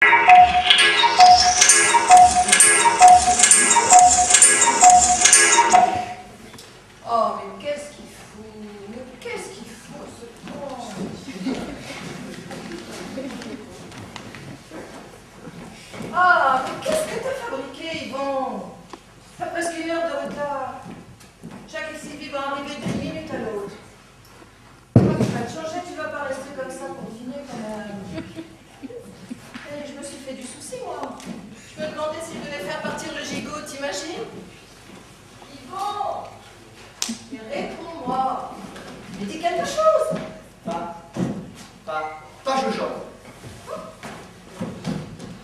Oh, mais qu'est-ce qu'il fout? Mais qu'est-ce qu'il fout, ce con? Ah, mais qu'est-ce que t'as fabriqué, Yvon? T'as presque 1 heure de retard. Jacques et Sylvie vont arriver d'une minute à l'autre. Tu vas te changer, tu vas pas rester comme ça pour dîner quand même. Et je me suis fait du souci, moi. Je me demandais s'il devait faire partir le gigot, t'imagines? Yvon! Mais réponds-moi. Mais dis quelque chose. Pas jojo.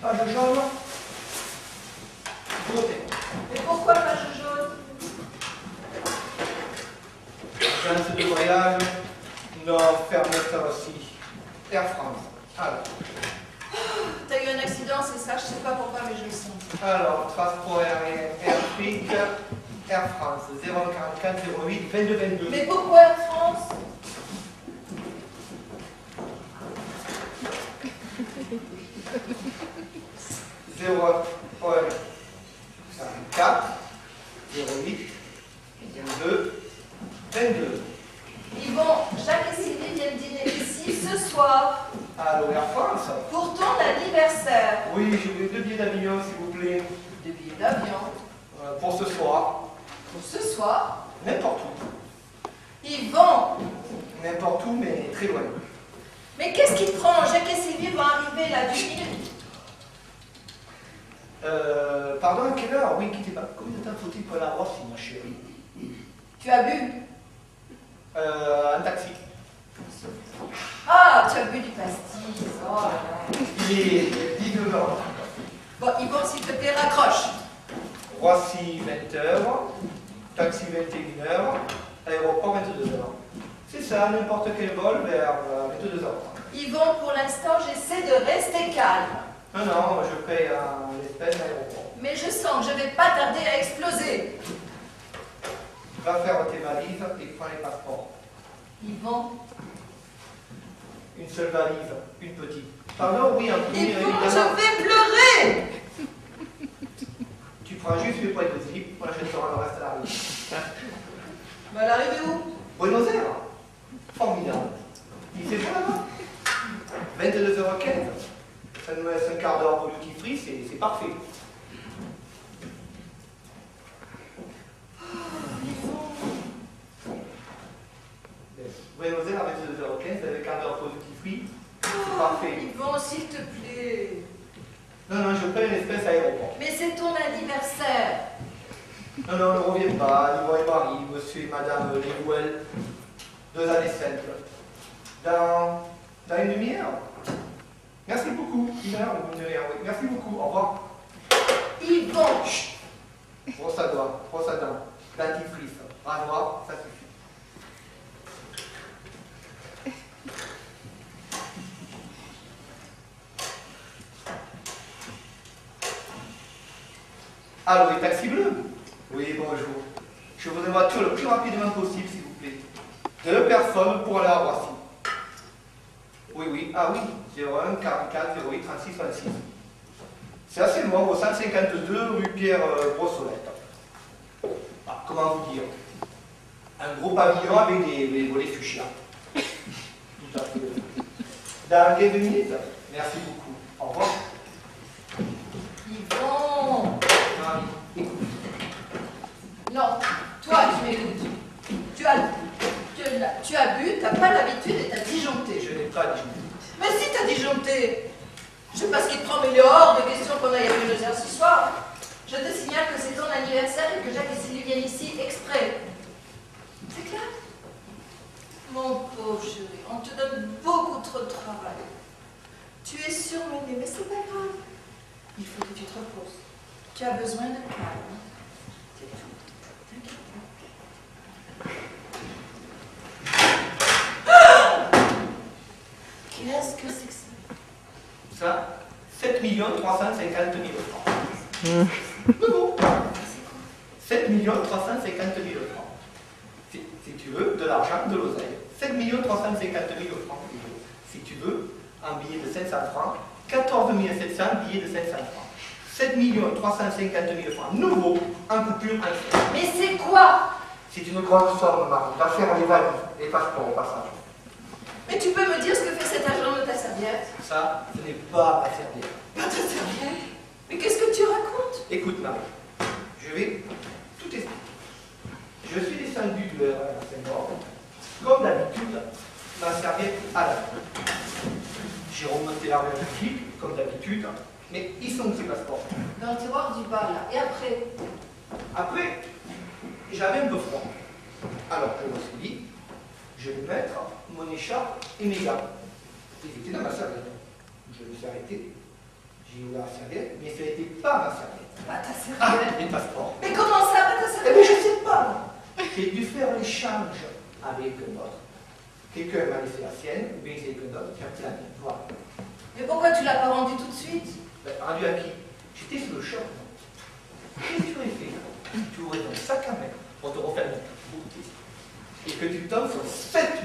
Pas jojo. Beauté. Mais pourquoi pas jojo? Agence de voyage, non, fermeture aussi. Air France. Alors. T'as eu un accident, c'est ça? Je sais pas pourquoi, mais je le sens. Alors, transport aérien, Air Afrique, Air France, 044 08 22 22. Mais pourquoi Air France? Zéro 4 08 22 22. Yvon, Jacques et Sylvie viennent dîner ici ce soir Allô, Air France? pour ton anniversaire. Oui, je veux 2 billets d'avion, s'il vous plaît. 2 billets d'avion. Pour ce soir. Pour ce soir? N'importe où. Yvon! N'importe où, mais très loin. Mais qu'est-ce qui te prend? Jacques et Sylvie vont arriver là d'une minute. Pardon, à quelle heure? Oui, quittez pas. Combien de temps faut-il pour la Rossi, ma chérie? Tu as bu? Un taxi. Ah, tu as bu du pastis. Oh là là. Il est 19 heures. Bon, Yvon, s'il te plaît, raccroche. Roissy, 20h. Taxi, 21h. Aéroport, 22h. C'est ça, n'importe quel vol vers 22h. Yvon, pour l'instant, j'essaie de rester calme. Non, je paye en l'espèce d'aéroport. Mais je sens que je vais pas tarder à exploser. Va faire tes valises et prends les passeports. Yvon, Une seule valise, une petite. Pardon, oui, un premier, Yvon, évidemment. je vais pleurer. Tu prends juste les poils de slip, on achètera le reste à la rue. Mais elle arrive où? Buenos Aires. Formidable. Il fait pas là-bas. 22h15. Ça nous laisse un quart d'heure pour duty free, c'est parfait. Buenos Aires à 22h15, ça fait un quart d'heure pour duty free, c'est parfait. Yvon, s'il te plaît. Non, je paye l'espèce aéroport. Mais c'est ton anniversaire. Non, ne reviens pas, Yvon et Marie, monsieur et madame Léouel, 2 années simples. Dans une demi-heure. Merci beaucoup. 1 heure, une demi-heure, oui. Merci beaucoup, au revoir. Yvon, chut. Brosse à dents, dentifrice, rasoir, ça suffit. Allô, et taxi bleu? Oui, bonjour. Je voudrais voir tout le plus rapidement possible, s'il vous plaît. 2 personnes pour aller à Roissy. Oui, ah oui, 01 44 08 36 26. C'est assez loin, au 152 rue Pierre Brossolette. Ah, comment vous dire? Un gros pavillon avec des volets fuchsia. Tout à fait. Dans quelques minutes? Merci beaucoup. Au revoir. Yvon. Marie, écoute. Non, toi, tu m'écoutes. Tu as bu, t'as pas l'habitude et t'as disjoncté. Je n'ai pas disjoncté. Mais si t'as disjoncté. Je sais pas ce qui te prend, mais il est hors de question qu'on aille à Buenos Aires ce soir. Je te signale que c'est ton anniversaire et que Jacques et Sylvie viennent ici exprès. C'est clair? Mon pauvre chéri, on te donne beaucoup trop de travail. Tu es surmené, mais c'est pas grave. Il faut que tu te reposes. Tu as besoin de calme. C'est tout. T'inquiète pas. Qu'est-ce que c'est que ça? Ça, 7 350 000 francs. Bon. 7 350 000 francs. Si tu veux, de l'argent, de l'oseille. 7 350 000 francs. Si tu veux, un billet de 500 francs 14 700 billets de 500 francs. 7 350 000 francs nouveaux en coupure en. Mais c'est quoi? C'est une grande somme, Marie. Va faire les valises, les passeports au passage. Mais tu peux me dire ce que fait cet argent de ta serviette? Ça, ce n'est pas ma serviette. Pas ta serviette? Mais qu'est-ce que tu racontes? Écoute, Marie, je vais tout expliquer. Je suis descendu de l'heure à Saint-Maur. Comme d'habitude, ma serviette à la main. J'ai remonté la rue publique, comme d'habitude, mais ils sont où ces passeports? Dans le tiroir du bas, là. Et après? Après, j'avais un peu froid. Alors je me suis dit, je vais mettre mon écharpe et mes gants. Ils étaient dans ma serviette. Je me suis arrêté, j'ai ouvert la serviette, mais ce n'était pas ma serviette. Pas ta Ah, serviette? les passeports. Mais comment ça, pas ta Eh serviette? bien, je ne sais pas. J'ai dû faire l'échange avec un autre. Quelqu'un m'a laissé la sienne, ou bien c'est quelqu'un d'autre qui a pris la mienne. Voilà. Mais pourquoi tu l'as pas rendu tout de suite? Ben, rendu à qui? J'étais sous le choc. Qu'est-ce que tu aurais fait? Tu aurais ton sac à main pour te refaire une bouteille. Et que tu tombes sur 7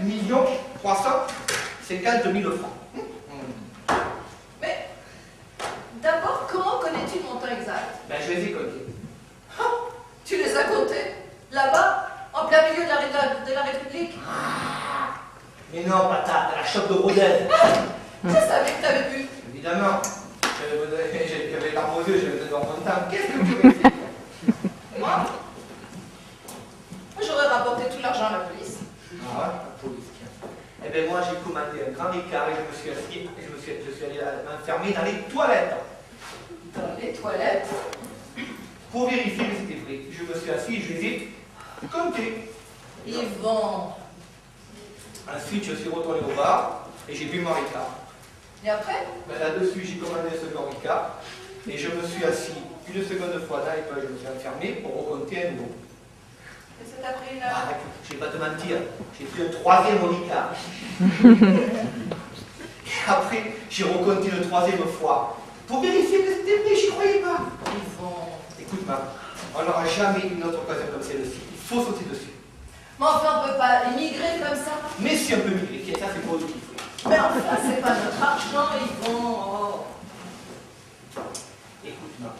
350 000 francs. Mais d'abord, comment connais-tu le montant exact? Ben, je les ai comptés. Ah, tu les as comptés? Là-bas, en plein milieu de la République? Mais non, patate, la chope de Rodez. Je savais que t'avais pu. Évidemment. J'avais l'arme aux yeux, j'avais besoin de mon temps. Qu'est-ce que tu aurais fait? Moi? J'aurais rapporté tout l'argent à la police. Ah ouais, la police, tiens. Eh bien, moi, j'ai commandé un grand écart et je me suis assis, et je suis allé m'enfermer dans les toilettes. Dans les toilettes? Pour vérifier que c'était vrai. Je me suis assis et je les ai comptés. Yvon. Ensuite, je suis retourné au bar et j'ai bu mon écart. Et après? Ben, là-dessus, j'ai commandé un second écart et je me suis assis une seconde fois là et puis je me suis enfermé pour recompter à nouveau. Et ça t'a pris une Ah, heure? écoute, je ne vais pas te mentir, j'ai pris un troisième écart. Et après, j'ai recompté une troisième fois pour vérifier que c'était vrai, j'y croyais pas. Yvon. Écoute, ma, on n'aura jamais une autre occasion comme celle-ci. Il faut sauter dessus. Mais enfin, on peut pas immigrer comme ça. Mais si on peut migrer, tiens, ça c'est pour le kiff. Mais enfin, c'est pas notre argent, Yvon. Oh. Écoute, ma,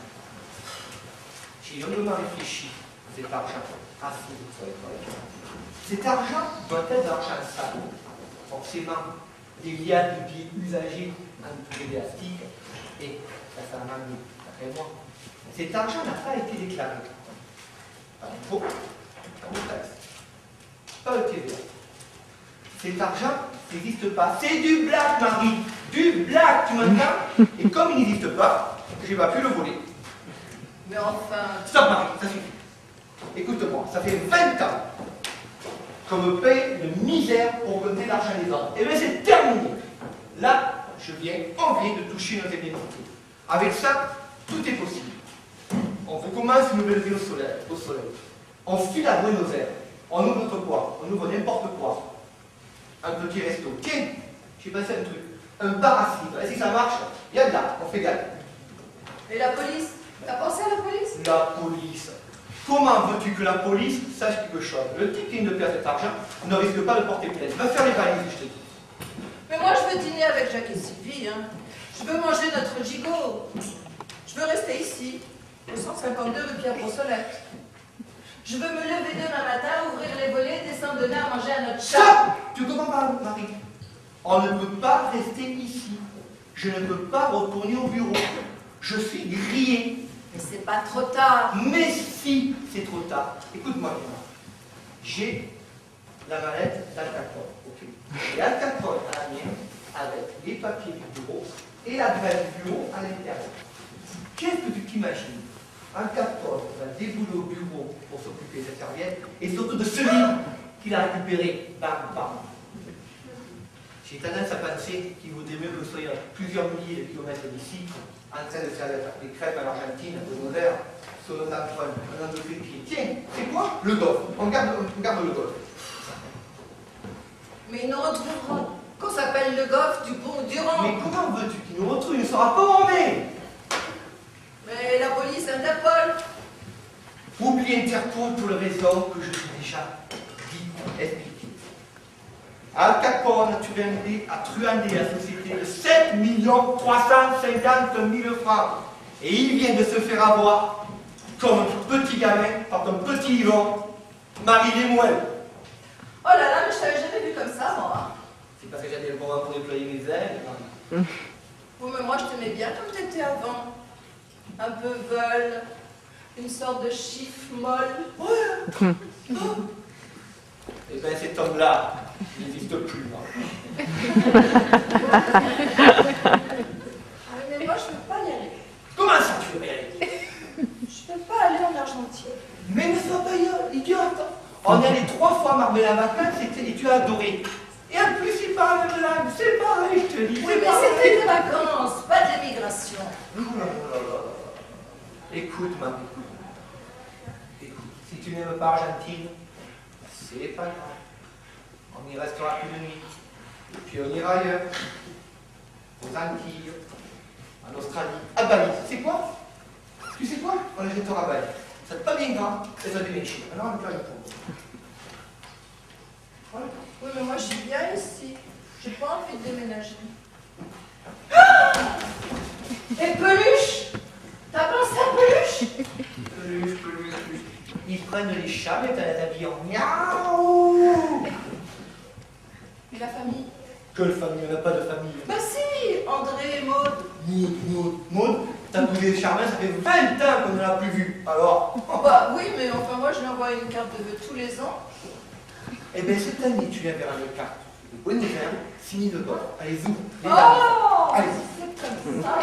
j'ai longuement réfléchi à cet argent. Assis sur les toilettes. Cet argent doit être d'argent sale. Forcément, des liades de billets usagés entourés d'élastiques, et ça m'a mis, d'après moi. Cet argent n'a pas été déclaré. Pas d'impôt, pas de taxe, pas de TVA. Cet argent n'existe pas. C'est du black, Marie. Du black, tu m'entends? Et comme il n'existe pas, je n'ai pas pu le voler. Mais enfin. Stop, Marie, ça suffit. Écoute-moi, ça fait 20 ans qu'on me paye une misère pour compter l'argent des autres. Et bien c'est terminé. Là, je viens envie de toucher notre indemnité. Avec ça, tout est possible. On recommence une nouvelle vie au soleil. On file à Buenos Aires. On ouvre notre quoi? On ouvre n'importe quoi. Un petit resto. Tiens, j'ai pensé à un truc. Un bar à cidre. Et si ça marche, il y a de là, on fait gagner. Et la police? T'as pensé à la police? La police. Comment veux-tu que la police sache quelque chose? Le type qui vient de perdre cet argent ne risque pas de porter plainte. Va faire les valises, je te dis. Mais moi, je veux dîner avec Jacques et Sylvie. Hein. Je veux manger notre gigot. Je veux rester ici, au 152 rue Pierre-Brossolette. Je veux me lever demain matin, ouvrir les volets, descendre de là, manger à notre chat. Ça, tu comprends pas, Marie? On ne peut pas rester ici. Je ne peux pas retourner au bureau. Je suis grillé. Mais c'est pas trop tard. Mais si, c'est trop tard. Écoute-moi bien. J'ai la mallette d'Al Capone, ok. Et Al Capone à la mienne, avec les papiers du bureau et l'adresse du bureau à l'intérieur. Qu'est-ce que tu t'imagines? Al Capone va débouler au bureau pour s'occuper de sa serviette et surtout de celui qu'il a récupéré. Bam, bam. J'ai tendance à penser qu'il vaudrait mieux que vous soyez à plusieurs milliers de kilomètres d'ici, en train de faire des crêpes à l'Argentine, à Buenos Aires, sur nos empreintes, un an de pied. Tiens, c'est quoi? Le golf. On garde le golf. Mais ils nous retrouveront. Qu'on s'appelle le golf du Pont Durand. Mais comment veux-tu qu'il nous retrouve? Il ne sera pas formé. Mais la police Interpol. Oublie Interpol pour les raisons que je t'ai déjà dit, expliquées. Al Capone a truandé la société était de 7 350 000 francs. Et il vient de se faire avoir, comme un petit gamin, par ton petit Yvon, Marie Desmoulins. Oh là là, mais je t'avais jamais vu comme ça, moi. C'est parce que j'avais le moment pour déployer mes ailes. Oui, mais moi, je t'aimais bien comme t'étais avant. Un peu veule, une sorte de chiffre molle. Ouais. Eh bien, cet homme-là n'existe plus, moi. Ah, mais moi, je peux pas y aller. Comment ça, tu veux y aller? Je peux pas aller en Argentine. Mais ne sois pas idiote. On est allé 3 fois à Marbella vacances et tu as adoré. Et en plus, il parle de langue. C'est pareil, je te dis. Oui, mais c'était des vacances, pas de l'émigration. Oh là là là là. Écoute, maman. Écoute, si tu n'aimes pas Argentine, c'est pas grave. On y restera qu'une nuit. Et puis on ira ailleurs. Aux Antilles, en Australie, à Bali. C'est quoi? Tu sais quoi? On les jettera à Bali. Ça n'est pas bien grand, et ça devient chier. Alors on ne peut rien pour. Voilà. Oui, mais moi, je suis bien ici. J'ai pas envie de déménager. Et Peluche? T'as pensé à Peluche? Peluche. Ils prennent les chats, mais t'as habillé en miaou. Et la famille? Quelle famille? On n'a pas de famille. Bah si, André et Maud. Maud, ta cousine Charmaine, ça fait 20 ans qu'on ne l'a plus vue. Alors? Bah oui, mais enfin, moi, je lui envoie une carte de vœux tous les ans. Eh bien, cette année, tu viens vers une carte de bonne nouvelle, signée de toi. Allez, zou. Oh, Allez. c'est comme ça.